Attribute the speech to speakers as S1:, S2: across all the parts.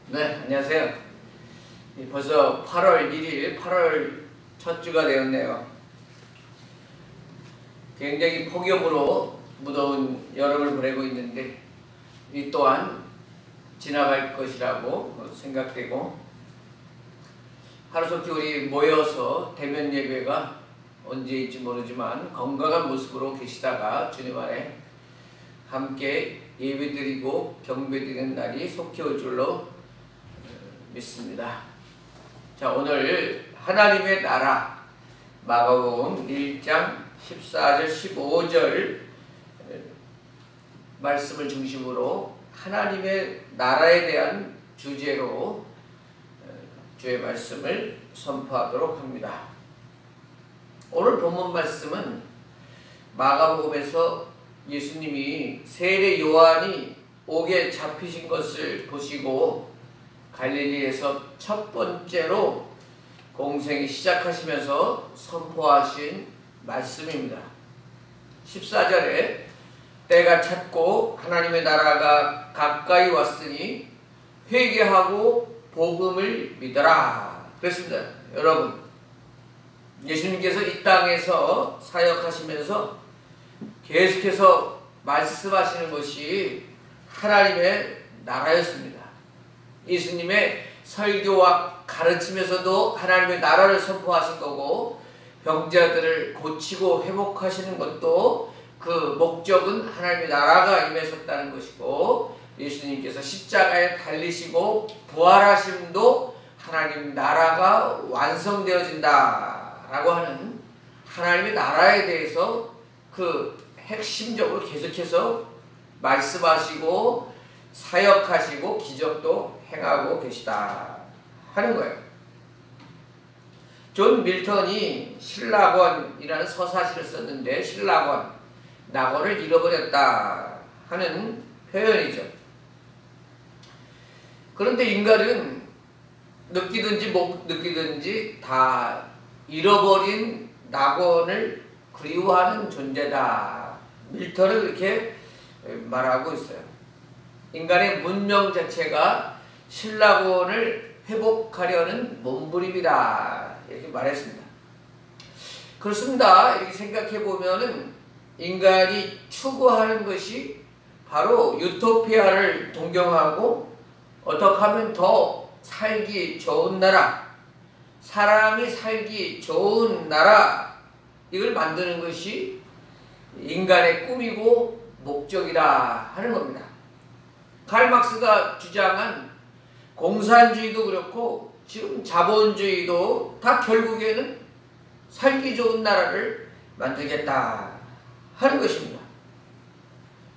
S1: 네, 안녕하세요. 벌써 8월 1일, 8월 첫 주가 되었네요. 굉장히 폭염으로 무더운 여름을 보내고 있는데 이 또한 지나갈 것이라고 생각되고, 하루속히 우리 모여서 대면 예배가 언제일지 모르지만 건강한 모습으로 계시다가 주님 안에 함께 예배드리고 경배드리는 날이 속히 올 줄로 믿습니다. 자, 오늘 하나님의 나라 마가복음 1장 14절 15절 말씀을 중심으로 하나님의 나라에 대한 주제로 주의 말씀을 선포하도록 합니다. 오늘 본문 말씀은 마가복음에서 예수님이 세례 요한이 옥에 잡히신 것을 보시고 갈릴리에서 첫 번째로 공생이 시작하시면서 선포하신 말씀입니다. 14절에 때가 찼고 하나님의 나라가 가까이 왔으니 회개하고 복음을 믿어라 그랬습니다. 여러분, 예수님께서 이 땅에서 사역하시면서 계속해서 말씀하시는 것이 하나님의 나라였습니다. 예수님의 설교와 가르치면서도 하나님의 나라를 선포하신 거고, 병자들을 고치고 회복하시는 것도 그 목적은 하나님의 나라가 임하셨다는 것이고, 예수님께서 십자가에 달리시고 부활하심도 하나님 나라가 완성되어진다 라고 하는 하나님의 나라에 대해서 그 핵심적으로 계속해서 말씀하시고 사역하시고 기적도 행하고 계시다 하는 거예요. 존 밀턴이 신라권이라는 서사시를 썼는데, 신라권, 낙원을 잃어버렸다 하는 표현이죠. 그런데 인간은 느끼든지 못 느끼든지 다 잃어버린 낙원을 그리워하는 존재다. 밀턴은 그렇게 말하고 있어요. 인간의 문명 자체가 신라권을 회복하려는 몸부림이다 이렇게 말했습니다. 그렇습니다. 이렇게 생각해 보면은 인간이 추구하는 것이 바로 유토피아를 동경하고 어떻게 하면 더 살기 좋은 나라, 사람이 살기 좋은 나라, 이걸 만드는 것이 인간의 꿈이고 목적이다 하는 겁니다. 칼 막스가 주장한 공산주의도 그렇고 지금 자본주의도 다 결국에는 살기 좋은 나라를 만들겠다 하는 것입니다.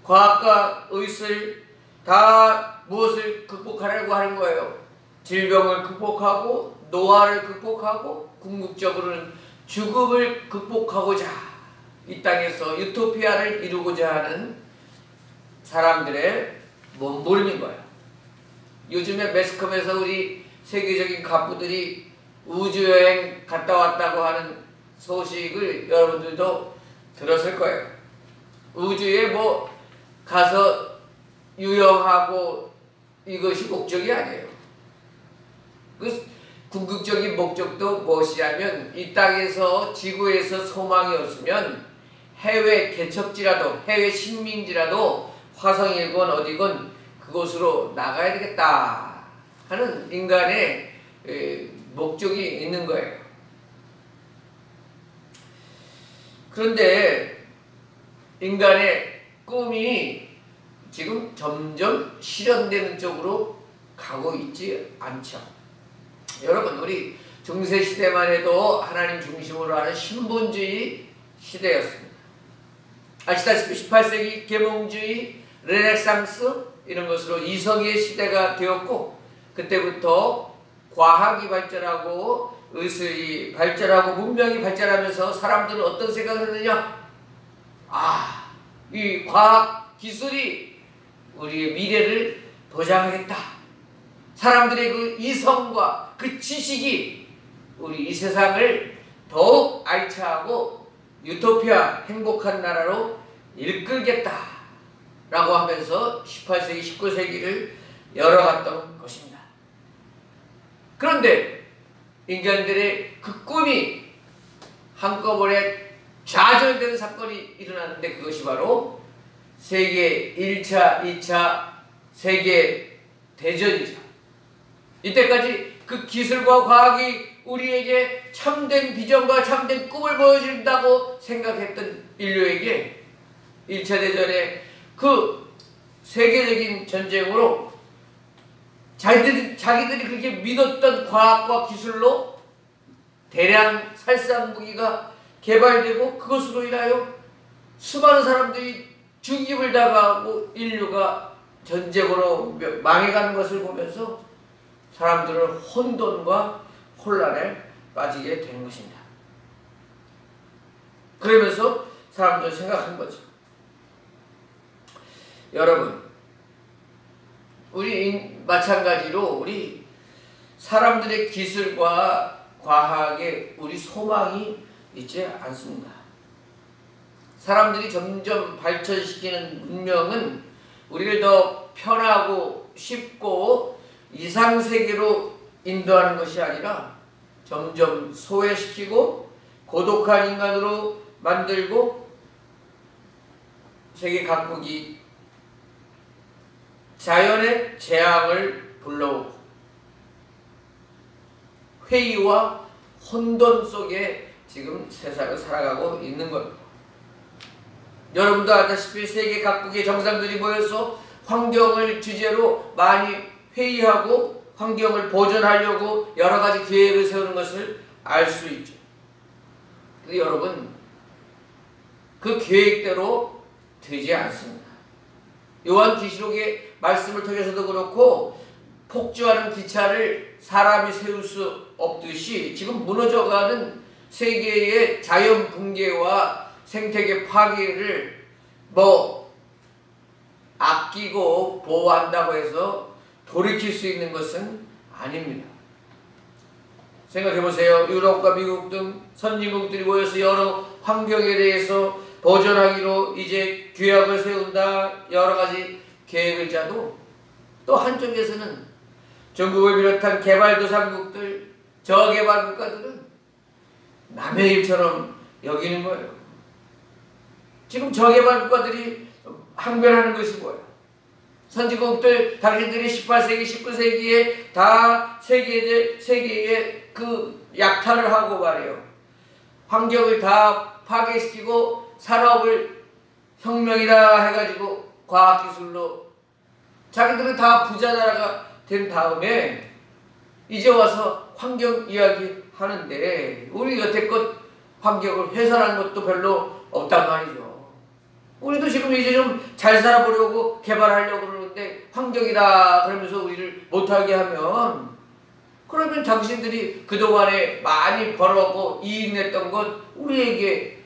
S1: 과학과 의술 다 무엇을 극복하려고 하는 거예요? 질병을 극복하고 노화를 극복하고 궁극적으로는 죽음을 극복하고자 이 땅에서 유토피아를 이루고자 하는 사람들의 몸부림인 거예요. 요즘에 매스컴에서 우리 세계적인 갑부들이 우주여행 갔다 왔다고 하는 소식을 여러분들도 들었을 거예요. 우주에 뭐 가서 유영하고 이것이 목적이 아니에요. 그 궁극적인 목적도 무엇이냐면, 이 땅에서 지구에서 소망이 없으면 해외 개척지라도 해외 식민지라도 화성이건 어디건 그곳으로 나가야 되겠다 하는 인간의 목적이 있는 거예요. 그런데 인간의 꿈이 지금 점점 실현되는 쪽으로 가고 있지 않죠. 여러분, 우리 중세시대만 해도 하나님 중심으로 하는 신본주의 시대였습니다. 아시다시피 18세기 계몽주의, 르네상스 이런 것으로 이성의 시대가 되었고, 그때부터 과학이 발전하고 의술이 발전하고 문명이 발전하면서 사람들은 어떤 생각을 했느냐? 이 과학 기술이 우리의 미래를 보장하겠다. 사람들의 그 이성과 그 지식이 우리 이 세상을 더욱 알차하고 유토피아 행복한 나라로 이끌겠다 라고 하면서 18세기, 19세기를 열어갔던 것입니다. 인간들의 그 꿈이 한꺼번에 좌절되는 사건이 일어났는데 그것이 바로 세계 1차, 2차 세계 대전이죠. 이때까지 그 기술과 과학이 우리에게 참된 비전과 참된 꿈을 보여준다고 생각했던 인류에게 1차 대전의 그 세계적인 전쟁으로 자기들이 그렇게 믿었던 과학과 기술로 대량 살상 무기가 개발되고 그것으로 인하여 수많은 사람들이 죽임을 당하고 인류가 전쟁으로 망해가는 것을 보면서 사람들은 혼돈과 혼란에 빠지게 되는 것입니다. 그러면서 사람들은 생각한 거죠. 여러분, 우리 마찬가지로 우리 사람들의 기술과 과학에 우리 소망이 있지 않습니다. 사람들이 점점 발전시키는 문명은 우리를 더 편하고 쉽고 이상세계로 인도하는 것이 아니라 점점 소외시키고 고독한 인간으로 만들고 세계 각국이 자연의 재앙을 불러오고 회의와 혼돈 속에 지금 세상을 살아가고 있는 겁니다. 여러분도 아다시피 세계 각국의 정상들이 모여서 환경을 주제로 많이 회의하고 환경을 보존하려고 여러 가지 계획을 세우는 것을 알 수 있죠. 근데 여러분, 그 계획대로 되지 않습니다. 요한계시록의 말씀을 통해서도 그렇고 폭주하는 기차를 사람이 세울 수 없듯이 지금 무너져가는 세계의 자연 붕괴와 생태계 파괴를 아끼고 보호한다고 해서 돌이킬 수 있는 것은 아닙니다. 생각해보세요. 유럽과 미국 등 선진국들이 모여서 여러 환경에 대해서 보존하기로 이제 규약을 세운다, 여러 가지 계획을 짜도 또 한쪽에서는 중국을 비롯한 개발도상국들, 저개발 국가들은 남의 일처럼 여기는 거예요. 지금 저개발 국가들이 항변하는 것이 뭐예요? 선진국들 당신들이 18세기, 19세기에 다 세계의 그 약탈을 하고 말이에요. 환경을 다 파괴시키고 산업을 혁명이라 해가지고 과학기술로 자기들은 다 부자 나라가 된 다음에 이제 와서 환경 이야기 하는데 우리 여태껏 환경을 훼손한 것도 별로 없단 말이죠. 우리도 지금 이제 좀 잘 살아보려고 개발하려고 그러는데 환경이다 그러면서 우리를 못하게 하면 그러면 당신들이 그동안에 많이 벌어오고 이익 냈던 것 우리에게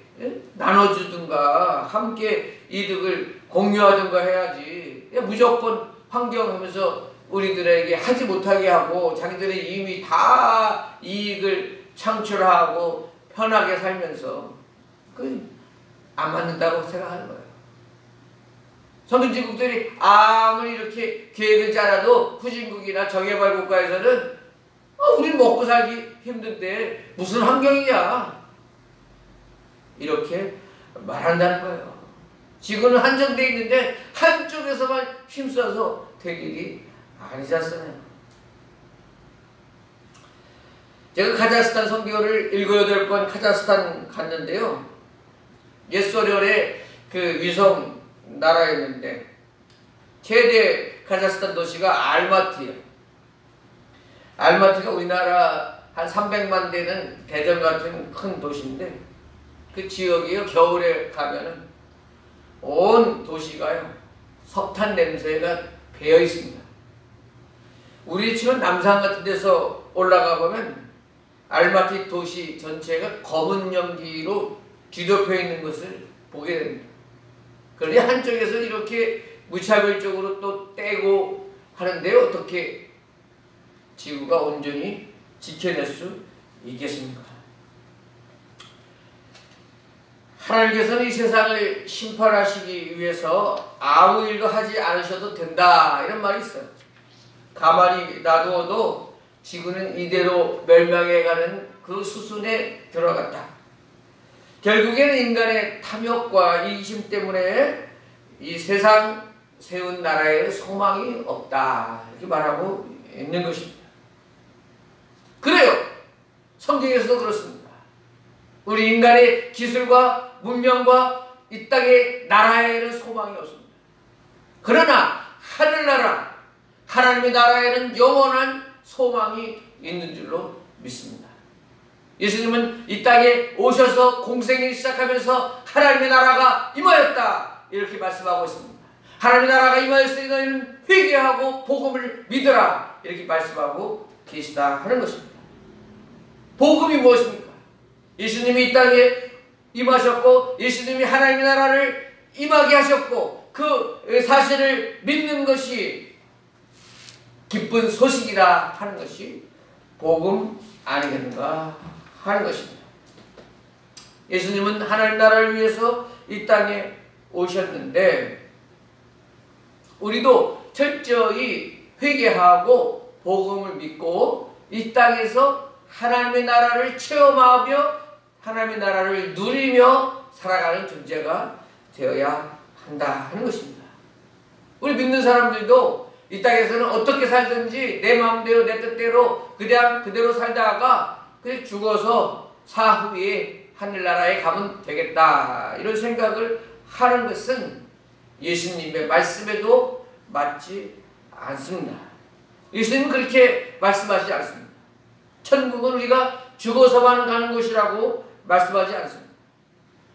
S1: 나눠주든가 함께 이득을 공유하든가 해야지. 무조건 환경하면서 우리들에게 하지 못하게 하고 자기들의 이미 다 이익을 창출하고 편하게 살면서 안 맞는다고 생각하는 거예요. 선진국들이 아무리 이렇게 계획을 짜놔도 후진국이나 저개발 국가에서는 우린 먹고 살기 힘든데 무슨 환경이야 이렇게 말한다는 거예요. 지구는 한정되어 있는데 한쪽에서만 힘써서 될 일이 아니잖아요. 제가 카자흐스탄 선교를 7, 8번 카자흐스탄 갔는데요. 옛소련의 그 위성 나라였는데 최대 카자흐스탄 도시가 알마티예요. 알마티가 우리나라 한 300만 되는 대전 같은 큰 도시인데 그 지역이요. 겨울에 가면은 온 도시가요. 석탄 냄새가 배어 있습니다. 우리 지금 남산 같은 데서 올라가 보면 알마티 도시 전체가 검은 연기로 뒤덮여 있는 것을 보게 됩니다. 그런데 한쪽에서 이렇게 무차별적으로 또 떼고 하는데 어떻게 지구가 온전히 지켜낼 수 있겠습니까? 하나님께서는 이 세상을 심판하시기 위해서 아무 일도 하지 않으셔도 된다 이런 말이 있어요. 가만히 놔두어도 지구는 이대로 멸망해가는 그 수순에 들어갔다. 결국에는 인간의 탐욕과 이기심 때문에 이 세상 세운 나라에 소망이 없다, 이렇게 말하고 있는 것입니다. 그래요. 성경에서도 그렇습니다. 우리 인간의 기술과 문명과 이 땅의 나라에는 소망이 없습니다. 그러나 하늘나라, 하나님의 나라에는 영원한 소망이 있는 줄로 믿습니다. 예수님은 이 땅에 오셔서 공생을 시작하면서 하나님의 나라가 임하였다, 이렇게 말씀하고 있습니다. 하나님의 나라가 임하였으니 너희는 회개하고 복음을 믿으라, 이렇게 말씀하고 계시다 하는 것입니다. 복음이 무엇입니까? 예수님이 이 땅에 임하셨고 예수님이 하나님의 나라를 임하게 하셨고 그 사실을 믿는 것이 기쁜 소식이라 하는 것이 복음 아니겠는가 하는 것입니다. 예수님은 하나님 나라를 위해서 이 땅에 오셨는데 우리도 철저히 회개하고 복음을 믿고 이 땅에서 하나님의 나라를 체험하며 하나님의 나라를 누리며 살아가는 존재가 되어야 한다 하는 것입니다. 우리 믿는 사람들도 이 땅에서는 어떻게 살든지 내 마음대로 내 뜻대로 그냥 그대로 살다가 그냥 죽어서 사후에 하늘나라에 가면 되겠다, 이런 생각을 하는 것은 예수님의 말씀에도 맞지 않습니다. 예수님은 그렇게 말씀하지 않습니다. 천국은 우리가 죽어서만 가는 곳이라고 말씀하지 않습니다.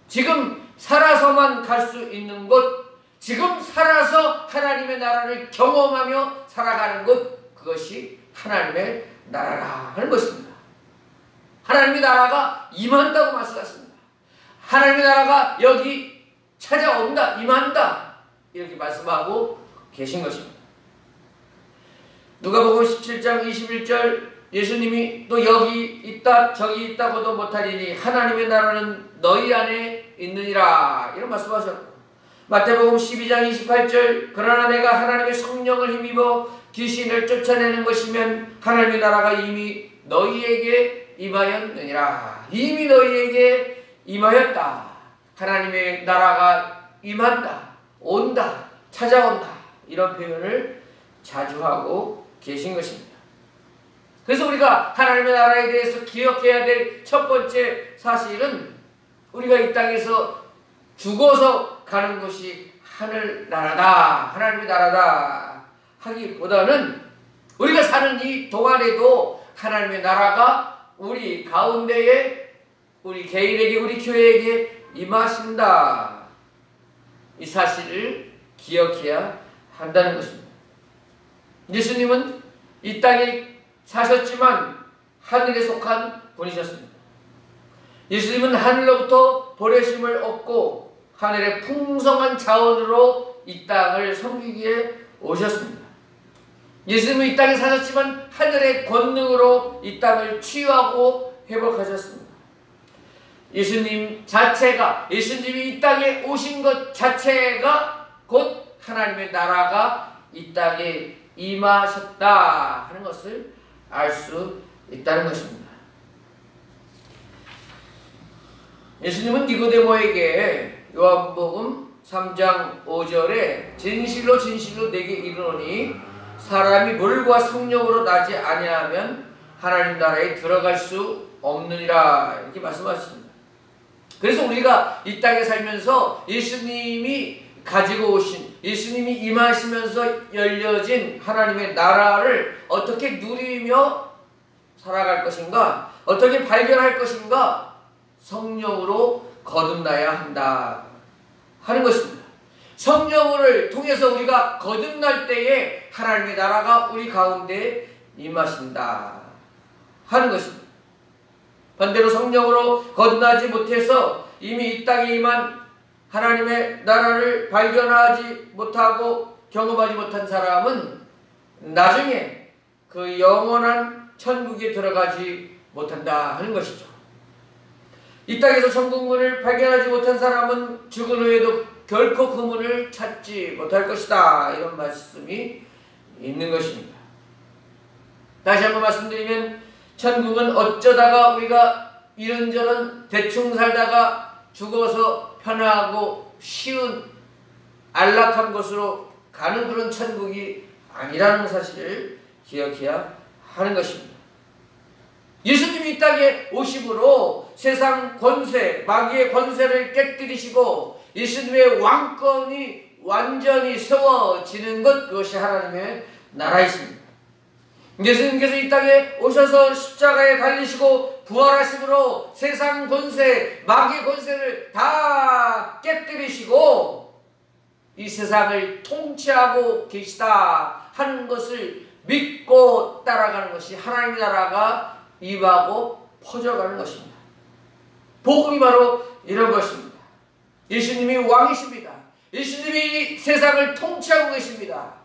S1: 지금 살아서만 갈 수 있는 곳, 지금 살아서 하나님의 나라를 경험하며 살아가는 것, 그것이 하나님의 나라라 하는 것입니다. 하나님의 나라가 임한다고 말씀하셨습니다. 하나님의 나라가 여기 찾아온다, 임한다, 이렇게 말씀하고 계신 것입니다. 누가복음 17장 21절, 예수님이 또 여기 있다 저기 있다고도 못하리니 하나님의 나라는 너희 안에 있느니라, 이런 말씀하셨고, 마태복음 12장 28절, 그러나 내가 하나님의 성령을 힘입어 귀신을 쫓아내는 것이면 하나님의 나라가 이미 너희에게 임하였느니라. 이미 너희에게 임하였다. 하나님의 나라가 임한다, 온다, 찾아온다, 이런 표현을 자주 하고 계신 것입니다. 그래서 우리가 하나님의 나라에 대해서 기억해야 될 첫 번째 사실은 우리가 이 땅에서 죽어서 가는 것이 하늘나라다, 하나님의 나라다 하기보다는 우리가 사는 이 동안에도 하나님의 나라가 우리 가운데에, 우리 개인에게, 우리 교회에게 임하신다, 이 사실을 기억해야 한다는 것입니다. 예수님은 이 땅에 사셨지만 하늘에 속한 분이셨습니다. 예수님은 하늘로부터 보내심을 얻고 하늘의 풍성한 자원으로 이 땅을 섬기기에 오셨습니다. 예수님은 이 땅에 사셨지만 하늘의 권능으로 이 땅을 치유하고 회복하셨습니다. 예수님 자체가, 예수님이 이 땅에 오신 것 자체가 곧 하나님의 나라가 이 땅에 임하셨다 하는 것을 알 수 있다는 것입니다. 예수님은 니고데모에게 요한복음 3장 5절에 진실로 진실로 내게 이르노니 사람이 물과 성령으로 나지 아니하면 하나님 나라에 들어갈 수 없느니라, 이렇게 말씀하셨습니다. 그래서 우리가 이 땅에 살면서 예수님이 가지고 오신, 예수님이 임하시면서 열려진 하나님의 나라를 어떻게 누리며 살아갈 것인가, 어떻게 발견할 것인가, 성령으로 거듭나야 한다 하는 것입니다. 성령을 통해서 우리가 거듭날 때에 하나님의 나라가 우리 가운데 임하신다 하는 것입니다. 반대로 성령으로 거듭나지 못해서 이미 이 땅에 임한 하나님의 나라를 발견하지 못하고 경험하지 못한 사람은 나중에 그 영원한 천국에 들어가지 못한다 하는 것이죠. 이 땅에서 천국문을 발견하지 못한 사람은 죽은 후에도 결코 그 문을 찾지 못할 것이다, 이런 말씀이 있는 것입니다. 다시 한번 말씀드리면 천국은 어쩌다가 우리가 이런저런 대충 살다가 죽어서 편하고 쉬운 안락한 곳으로 가는 그런 천국이 아니라는 사실을 기억해야 하는 것입니다. 예수님이 이 땅에 오심으로 세상 권세, 마귀의 권세를 깨뜨리시고 예수님의 왕권이 완전히 세워지는 것, 그것이 하나님의 나라이십니다. 예수님께서 이 땅에 오셔서 십자가에 달리시고 부활하심으로 세상 권세, 마귀의 권세를 다 깨뜨리시고 이 세상을 통치하고 계시다 하는 것을 믿고 따라가는 것이 하나님의 나라가 임하고 퍼져가는 것입니다. 복음이 바로 이런 것입니다. 예수님이 왕이십니다. 예수님이 세상을 통치하고 계십니다.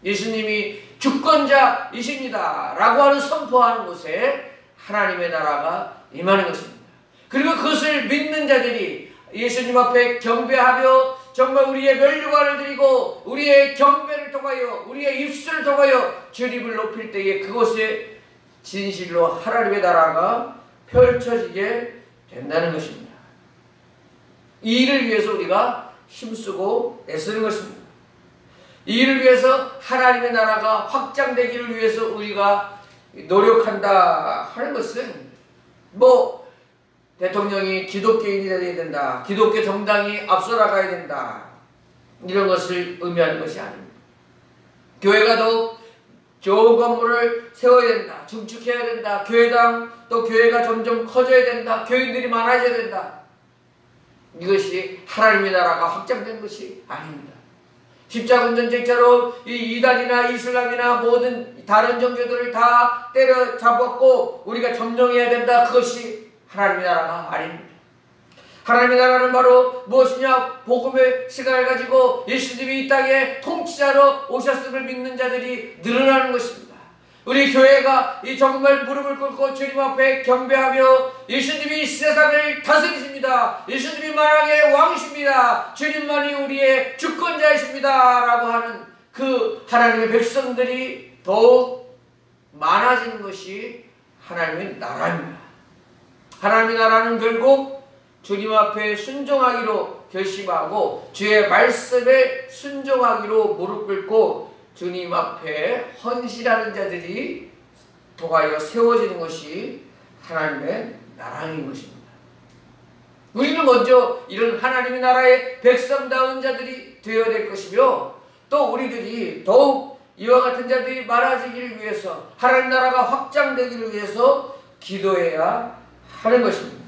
S1: 예수님이 주권자이십니다 라고 하는 선포하는 곳에 하나님의 나라가 임하는 것입니다. 그리고 그것을 믿는 자들이 예수님 앞에 경배하며 정말 우리의 면류관을 드리고 우리의 경배를 통하여 우리의 입술을 통하여 주님을 높일 때에 그곳에 진실로 하나님의 나라가 펼쳐지게 된다는 것입니다. 이 일을 위해서 우리가 힘쓰고 애쓰는 것입니다. 이 일을 위해서 하나님의 나라가 확장되기를 위해서 우리가 노력한다 하는 것은 뭐 대통령이 기독교인이 되어야 된다, 기독교 정당이 앞서 나가야 된다, 이런 것을 의미하는 것이 아닙니다. 교회가 더욱 좋은 건물을 세워야 된다, 증축해야 된다, 교회당 또 교회가 점점 커져야 된다, 교인들이 많아져야 된다, 이것이 하나님의 나라가 확장된 것이 아닙니다. 십자군 전쟁처럼 이 이단이나 이슬람이나 모든 다른 종교들을 다 때려잡았고 우리가 점령해야 된다, 그것이 하나님의 나라가 아닙니다. 하나님의 나라는 바로 무엇이냐? 복음의 시간을 가지고 예수님이 이 땅에 통치자로 오셨음을 믿는 자들이 늘어나는 것입니다. 우리 교회가 이 정말 무릎을 꿇고 주님 앞에 경배하며 예수님이 이 세상을 다스리십니다, 예수님이 만왕의 왕이십니다, 주님만이 우리의 주권자이십니다 라고 하는 그 하나님의 백성들이 더욱 많아지는 것이 하나님의 나라입니다. 하나님의 나라는 결국 주님 앞에 순종하기로 결심하고 주의 말씀에 순종하기로 무릎 꿇고 주님 앞에 헌신하는 자들이 통하여 세워지는 것이 하나님의 나라인 것입니다. 우리는 먼저 이런 하나님의 나라의 백성다운 자들이 되어야 될 것이며 또 우리들이 더욱 이와 같은 자들이 많아지기를 위해서 하나님 나라가 확장되기를 위해서 기도해야 하는 것입니다.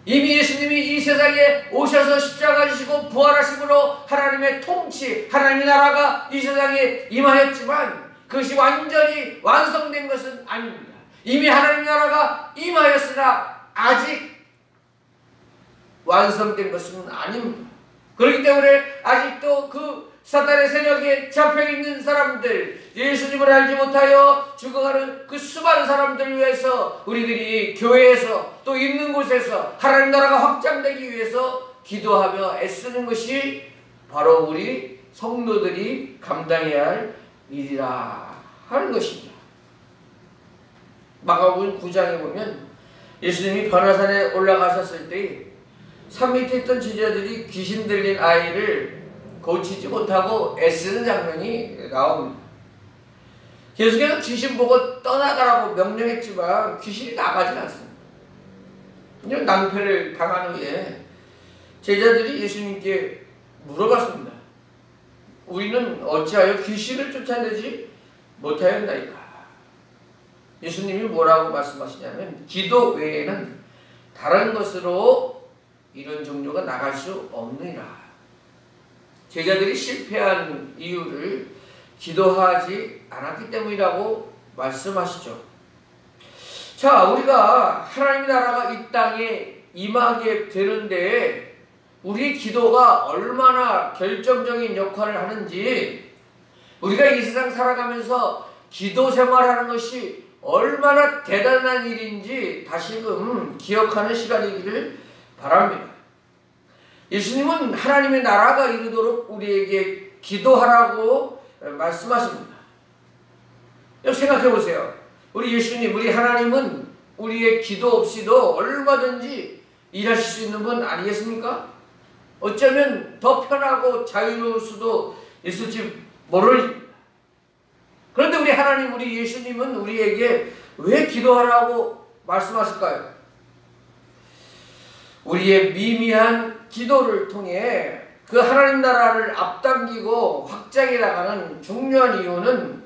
S1: 이미 예수님이 이 세상에 오셔서 십자가 지시고 부활하심으로 하나님의 통치, 하나님의 나라가 이 세상에 임하였지만 그것이 완전히 완성된 것은 아닙니다. 이미 하나님의 나라가 임하였으나 아직 완성된 것은 아닙니다. 그렇기 때문에 아직도 그 사탄의 세력에 잡혀있는 사람들, 예수님을 알지 못하여 죽어가는 그 수많은 사람들을 위해서 우리들이 교회에서 또 있는 곳에서 하나님 나라가 확장되기 위해서 기도하며 애쓰는 것이 바로 우리 성도들이 감당해야 할 일이라 하는 것입니다. 마가복음 9장에 보면 예수님이 변화산에 올라가셨을 때 산 밑에 있던 제자들이 귀신 들린 아이를 고치지 못하고 애쓰는 장면이 나옵니다. 계속해서 귀신 보고 떠나가라고 명령했지만 귀신이 나가지 않습니다. 낭패를 당한 후에 제자들이 예수님께 물어봤습니다. 우리는 어찌하여 귀신을 쫓아내지 못하였나이까? 예수님이 뭐라고 말씀하시냐면 기도 외에는 다른 것으로 이런 종류가 나갈 수 없느니라. 제자들이 실패한 이유를 기도하지 않았기 때문이라고 말씀하시죠. 자, 우리가 하나님의 나라가 이 땅에 임하게 되는데 우리 기도가 얼마나 결정적인 역할을 하는지, 우리가 이 세상 살아가면서 기도 생활하는 것이 얼마나 대단한 일인지 다시금 기억하는 시간이기를 바랍니다. 예수님은 하나님의 나라가 이르도록 우리에게 기도하라고 말씀하십니다. 여러분 생각해 보세요. 우리 예수님, 우리 하나님은 우리의 기도 없이도 얼마든지 일하실 수 있는 분 아니겠습니까? 어쩌면 더 편하고 자유로울 수도 있을지 모를. 그런데 우리 하나님, 우리 예수님은 우리에게 왜 기도하라고 말씀하실까요? 우리의 미미한 기도를 통해 그 하나님 나라를 앞당기고 확장해 나가는 중요한 이유는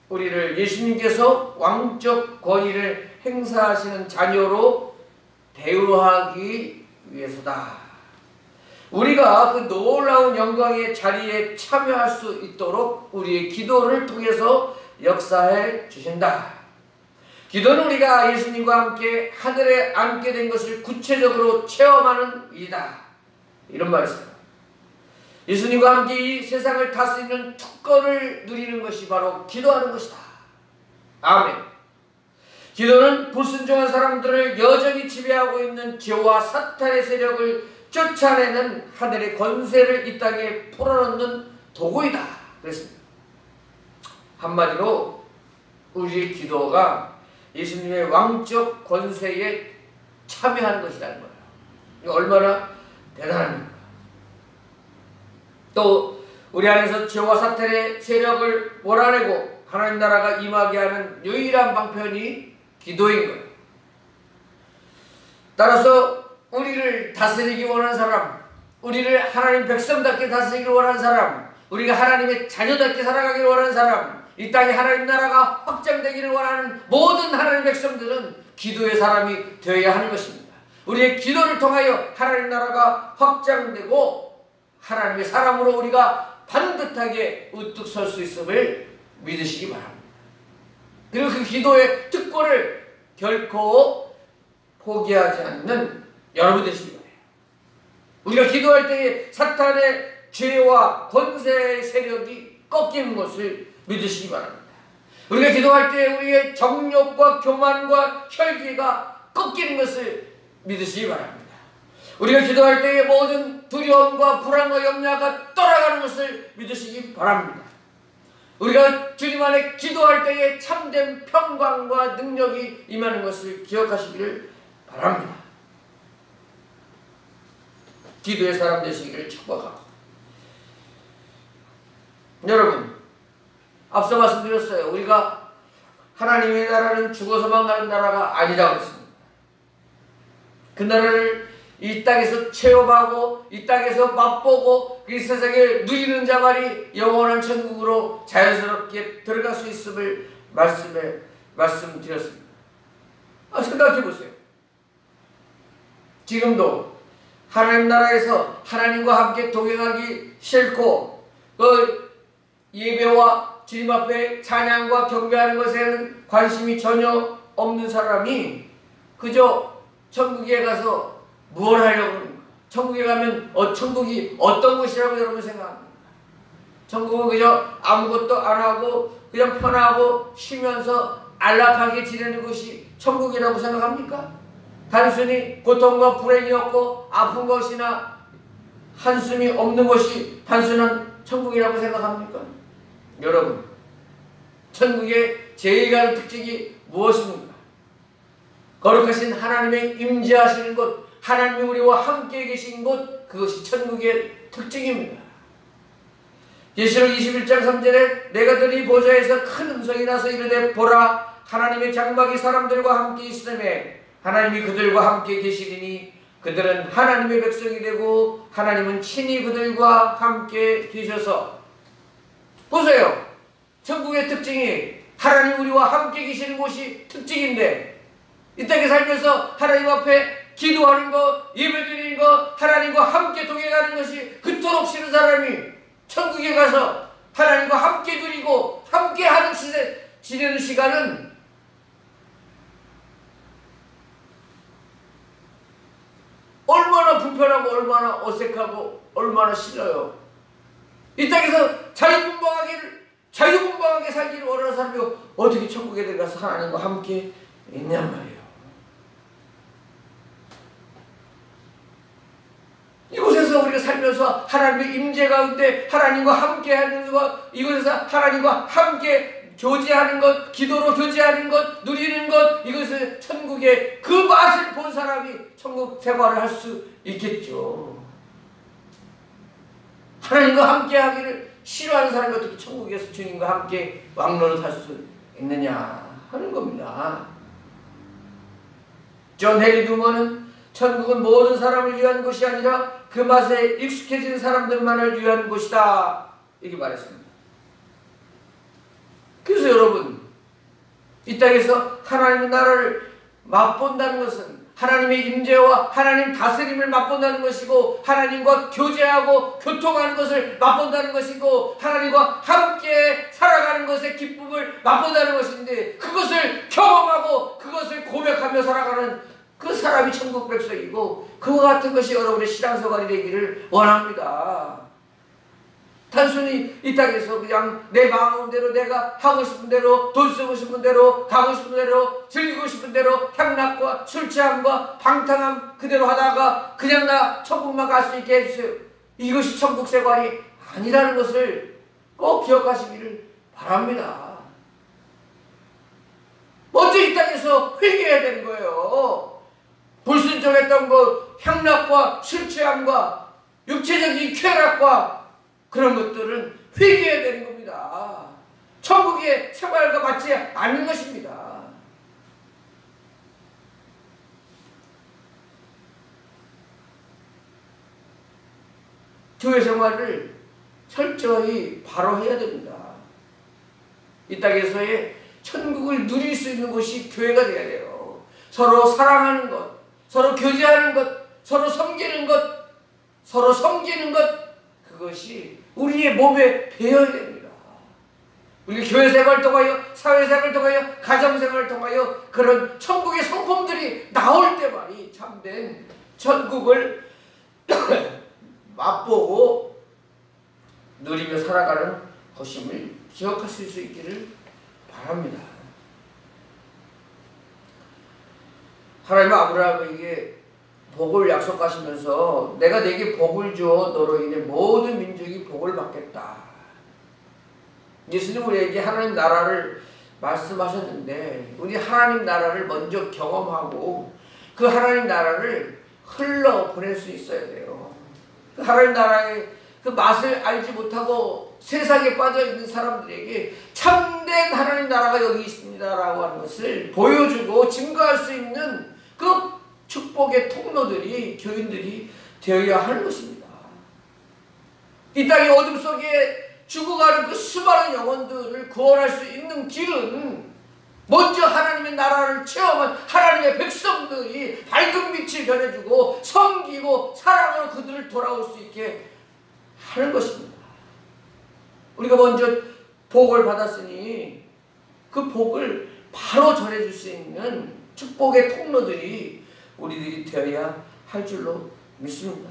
S1: 우리를 예수님께서 왕적 권위를 행사하시는 자녀로 대우하기 위해서다. 우리가 그 놀라운 영광의 자리에 참여할 수 있도록 우리의 기도를 통해서 역사해 주신다. 기도는 우리가 예수님과 함께 하늘에 앉게 된 것을 구체적으로 체험하는 일이다. 이런 말이었어요. 예수님과 함께 이 세상을 다스리는 특권을 누리는 것이 바로 기도하는 것이다. 아멘. 기도는 불순종한 사람들을 여전히 지배하고 있는 죄와 사탄의 세력을 쫓아내는 하늘의 권세를 이 땅에 풀어놓는 도구이다. 그랬습니다. 한마디로 우리의 기도가 예수님의 왕적 권세에 참여하는 것이라는 거예요. 이거 얼마나 대단합니까? 또 우리 안에서 죄와 사탄의 세력을 몰아내고 하나님 나라가 임하게 하는 유일한 방편이 기도인 거예요. 따라서 우리를 다스리기 원하는 사람, 우리를 하나님 백성답게 다스리기 원하는 사람, 우리가 하나님의 자녀답게 살아가기를 원하는 사람, 이 땅에 하나님 나라가 확장되기를 원하는 모든 하나님의 백성들은 기도의 사람이 되어야 하는 것입니다. 우리의 기도를 통하여 하나님 나라가 확장되고 하나님의 사람으로 우리가 반듯하게 우뚝 설 수 있음을 믿으시기 바랍니다. 그리고 그 기도의 특권을 결코 포기하지 않는 여러분 되시기 바랍니다. 우리가 기도할 때에 사탄의 죄와 권세의 세력이 꺾이는 것을 믿으시기 바랍니다. 우리가 기도할 때 우리의 정욕과 교만과 혈기가 꺾이는 것을 믿으시기 바랍니다. 우리가 기도할 때의 모든 두려움과 불안과 염려가 떠나가는 것을 믿으시기 바랍니다. 우리가 주님 안에 기도할 때에 참된 평강과 능력이 임하는 것을 기억하시기를 바랍니다. 기도의 사람 되시기를 축복하고, 여러분 앞서 말씀드렸어요. 우리가 하나님의 나라는 죽어서만 가는 나라가 아니라고 했습니다. 그 나라를 이 땅에서 체험하고 이 땅에서 맛보고 이 세상에 누리는 자만이 영원한 천국으로 자연스럽게 들어갈 수 있음을 말씀드렸습니다. 생각해 보세요. 지금도 하나님 나라에서 하나님과 함께 동행하기 싫고 그 예배와 주님 앞에 찬양과 경배하는 것에는 관심이 전혀 없는 사람이 그저 천국에 가서 무엇 하려고 그럽니까? 천국에 가면 천국이 어떤 곳이라고 여러분 생각합니까? 천국은 그저 아무것도 안 하고 그냥 편하고 쉬면서 안락하게 지내는 것이 천국이라고 생각합니까? 단순히 고통과 불행이 없고 아픈 것이나 한숨이 없는 것이 단순한 천국이라고 생각합니까? 여러분, 천국의 제일 가는 특징이 무엇입니까? 거룩하신 하나님의 임재하시는 곳, 하나님이 우리와 함께 계신 곳, 그것이 천국의 특징입니다. 계시록 21장 3절에 내가 들이 보좌에서 큰 음성이 나서 이르되 보라, 하나님의 장막이 사람들과 함께 있으매 하나님이 그들과 함께 계시리니 그들은 하나님의 백성이 되고 하나님은 친히 그들과 함께 계셔서. 보세요. 천국의 특징이 하나님 우리와 함께 계시는 곳이 특징인데, 이 땅에 살면서 하나님 앞에 기도하는 것, 예배드리는 것, 하나님과 함께 동행하는 것이 그토록 싫은 사람이 천국에 가서 하나님과 함께 누리고 함께 하는 지내는 시간은 얼마나 불편하고 얼마나 어색하고 얼마나 싫어요. 이 땅에서 자유분방하게 살기를 원하는 사람이 어떻게 천국에 들어가서 하나님과 함께 있냔 말이에요. 이곳에서 우리가 살면서 하나님의 임재 가운데 하나님과 함께 하는 것, 이곳에서 하나님과 함께 교제하는 것, 기도로 교제하는 것, 누리는 것, 이것을 천국의 그 맛을 본 사람이 천국 생활을 할 수 있겠죠. 하나님과 함께 하기를 싫어하는 사람이 어떻게 천국에서 주님과 함께 왕노릇 할 수 있느냐 하는 겁니다. 존 헨리 누먼은 천국은 모든 사람을 위한 곳이 아니라 그 맛에 익숙해진 사람들만을 위한 곳이다 이렇게 말했습니다. 그래서 여러분, 이 땅에서 하나님의 나라를 맛본다는 것은 하나님의 임재와 하나님 다스림을 맛본다는 것이고, 하나님과 교제하고 교통하는 것을 맛본다는 것이고, 하나님과 함께 살아가는 것의 기쁨을 맛본다는 것인데, 그것을 경험하고 그것을 고백하며 살아가는 그 사람이 천국 백성이고, 그와 같은 것이 여러분의 신앙생활이 되기를 원합니다. 단순히 이 땅에서 그냥 내 마음대로 내가 하고 싶은 대로, 돈 쓰고 싶은 대로, 가고 싶은 대로, 즐기고 싶은 대로 향락과 술 취함과 방탕함 그대로 하다가 그냥 나 천국만 갈 수 있게 해주세요. 이것이 천국 생활이 아니라는 것을 꼭 기억하시기를 바랍니다. 먼저 이 땅에서 회개해야 되는 거예요. 불순종했던 것, 향락과 술 취함과 육체적인 쾌락과 그런 것들은 회개해야 되는 겁니다. 천국의 생활과 맞지 않는 것입니다. 교회 생활을 철저히 바로 해야 됩니다. 이 땅에서의 천국을 누릴 수 있는 곳이 교회가 되어야 돼요. 서로 사랑하는 것, 서로 교제하는 것, 서로 섬기는 것, 서로 섬기는 것, 그것이 우리의 몸에 배어야 됩니다. 우리 교회생활을 통하여, 사회생활을 통하여, 가정생활을 통하여 그런 천국의 성품들이 나올 때만이 참된 천국을 맛보고 누리며 살아가는 것임을 기억하실 수 있기를 바랍니다. 하나님은 아브라함에게 복을 약속하시면서 내가 내게 복을 주어 너로 인해 모든 민족이 복을 받겠다. 예수님 우리에게 하나님 나라를 말씀하셨는데, 우리 하나님 나라를 먼저 경험하고 그 하나님 나라를 흘러 보낼 수 있어야 돼요. 그 하나님 나라의 그 맛을 알지 못하고 세상에 빠져 있는 사람들에게 참된 하나님 나라가 여기 있습니다라고 하는 것을 보여주고 증거할 수 있는 그 축복의 통로들이, 교인들이 되어야 하는 것입니다. 이 땅의 어둠 속에 죽어가는 그 수많은 영혼들을 구원할 수 있는 길은 먼저 하나님의 나라를 체험한 하나님의 백성들이 밝은 빛을 전해주고 섬기고 사랑으로 그들을 돌아올 수 있게 하는 것입니다. 우리가 먼저 복을 받았으니 그 복을 바로 전해줄 수 있는 축복의 통로들이 우리들이 되어야 할 줄로 믿습니다.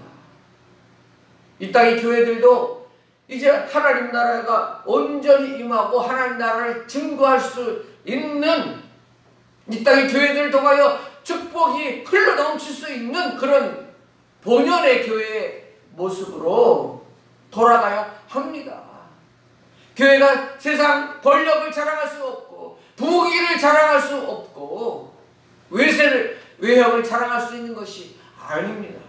S1: 이 땅의 교회들도 이제 하나님 나라가 온전히 임하고 하나님 나라를 증거할 수 있는, 이 땅의 교회들을 통하여 축복이 흘러넘칠 수 있는 그런 본연의 교회의 모습으로 돌아가야 합니다. 교회가 세상 권력을 자랑할 수 없고 부귀를 자랑할 수 없고 외형을 자랑할 수 있는 것이 아닙니다.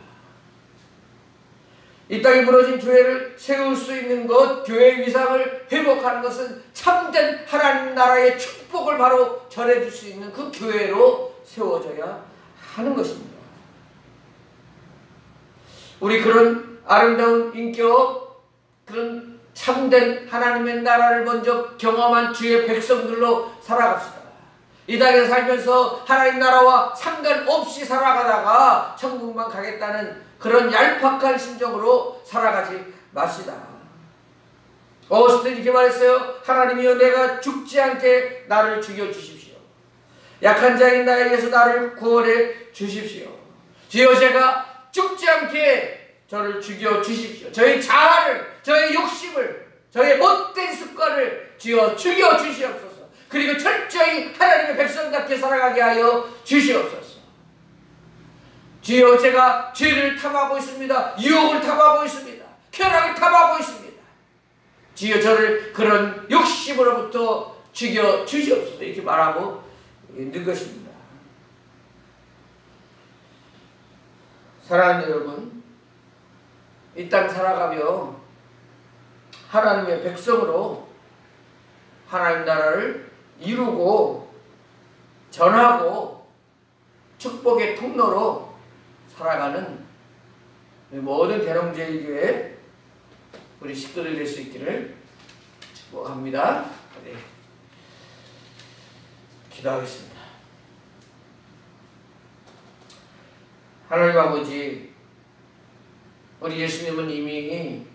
S1: 이 땅에 무너진 교회를 세울 수 있는 것, 교회의 위상을 회복하는 것은 참된 하나님 나라의 축복을 바로 전해줄 수 있는 그 교회로 세워져야 하는 것입니다. 우리 그런 아름다운 인격, 그런 참된 하나님의 나라를 먼저 경험한 주의 백성들로 살아갑시다. 이 땅에 살면서 하나님 나라와 상관없이 살아가다가 천국만 가겠다는 그런 얄팍한 심정으로 살아가지 맙시다. 어스틴 이렇게 말했어요. 하나님이여, 내가 죽지 않게 나를 죽여주십시오. 약한 자인 나에게서 나를 구원해 주십시오. 주여, 제가 죽지 않게 저를 죽여주십시오. 저의 자아를, 저의 욕심을, 저의 못된 습관을 주여 죽여주시옵소서. 그리고 철저히 하나님의 백성답게 살아가게 하여 주시옵소서. 주여, 제가 죄를 탐하고 있습니다. 유혹을 탐하고 있습니다. 쾌락을 탐하고 있습니다. 주여, 저를 그런 욕심으로부터 죽여 주시옵소서 이렇게 말하고 있는 것입니다. 사랑하는 여러분, 이 땅 살아가며 하나님의 백성으로 하나님 나라를 이루고 전하고 축복의 통로로 살아가는 모든 대농제일교회 우리 식구들 될 수 있기를 축복합니다. 네. 기도하겠습니다. 하나님 아버지, 우리 예수님은 이미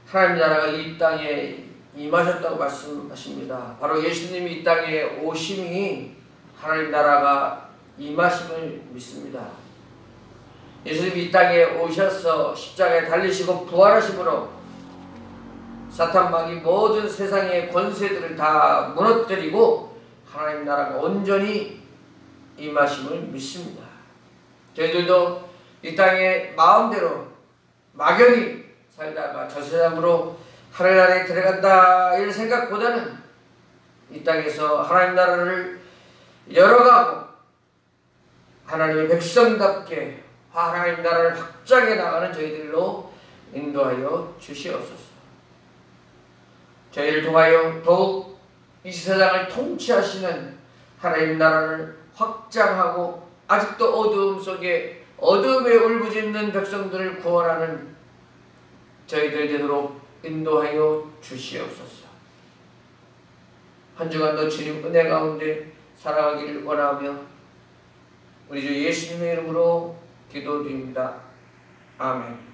S1: 하나님 나라가 이 땅에 임하셨다고 말씀하십니다. 바로 예수님이 이 땅에 오심이 하나님 나라가 임하심을 믿습니다. 예수님이 이 땅에 오셔서 십자가에 달리시고 부활하심으로 사탄 마귀 모든 세상의 권세들을 다 무너뜨리고 하나님 나라가 온전히 임하심을 믿습니다. 저희들도 이 땅에 마음대로 막연히 살다가 저 세상으로 하늘나라에 들어간다 이런 생각보다는 이 땅에서 하나님 나라를 열어가고 하나님의 백성답게 하나님 나라를 확장해 나가는 저희들로 인도하여 주시옵소서. 저희를 통하여 더욱 이 세상을 통치하시는 하나님 나라를 확장하고 아직도 어두움 속에 어둠에 울부짖는 백성들을 구원하는 저희들 되도록 인도하여 주시옵소서. 한 주간도 주님 은혜 가운데 살아가기를 원하며 우리 주 예수님의 이름으로 기도드립니다. 아멘.